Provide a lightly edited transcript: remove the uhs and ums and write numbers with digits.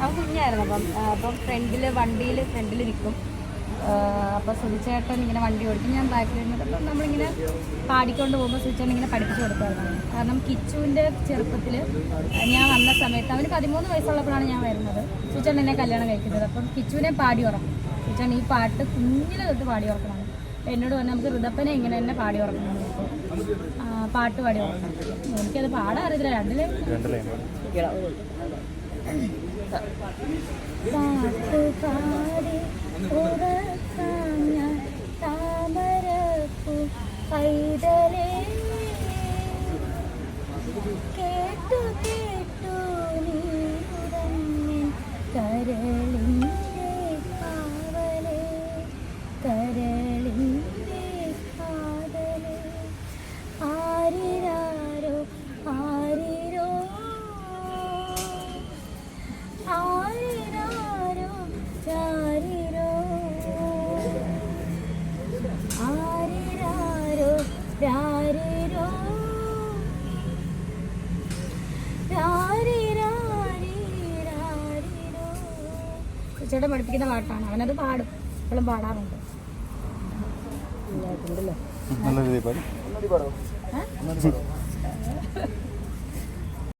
അവൻ കുഞ്ഞായിരുന്നു. അപ്പം ഫ്രണ്ടിൽ നിൽക്കും. അപ്പോൾ സുധിച്ചേട്ടൻ ഇങ്ങനെ വണ്ടി ഓടിക്കും, ഞാൻ ബാക്കിൽ നിന്നിട്ട് അപ്പം നമ്മളിങ്ങനെ പാടിക്കൊണ്ട് പോകുമ്പോൾ സുധിച്ചേട്ടൻ ഇങ്ങനെ പഠിപ്പിച്ചു കൊടുക്കുമായിരുന്നു. കാരണം കിച്ചുവിൻ്റെ ചെറുപ്പത്തിൽ ഞാൻ വന്ന സമയത്ത് അവന് 13 വയസ്സുള്ളപ്പോഴാണ് ഞാൻ വരുന്നത്. സുധിച്ചേട്ടൻ എന്നെ കല്യാണം കഴിക്കുന്നത്. അപ്പം കിച്ചുവിനെ പാടി ഉറക്കും. സുധിച്ചേട്ടൻ ഈ പാട്ട് കുഞ്ഞിലെ തൊട്ട് പാടി ഉറക്കണം. എന്നോട് പറഞ്ഞാൽ നമുക്ക് ഋതപ്പനെ ഇങ്ങനെ തന്നെ പാടി ഉറക്കണം, പാട്ട് പാടി ഉറക്കണം. എനിക്കത് പാടാൻ അറിയത്തില്ല. രണ്ടിലെ പാട്ട് പാടി ഉറക്കാം ഞാൻ താമരപ്പൂ പൈതലേ, കേട്ടു കേട്ടു നീ ഉറങ്ങിൻ കരളിൻ്റെ കാവലേ, കരളിൻ്റെ കാതലേ. ആരിരാരോ ആരിരോ ആരിരാരോ ചാരിരോ ആരിരാരോ രാരിരോ രാരിരാരിരാരിരോ. ചേട്ടൻ പഠിപ്പിക്കുന്ന പാട്ടാണ്. അവനത് പാടും, എപ്പോഴും പാടാറുണ്ട്. നല്ല രീതിയിൽ പാടും.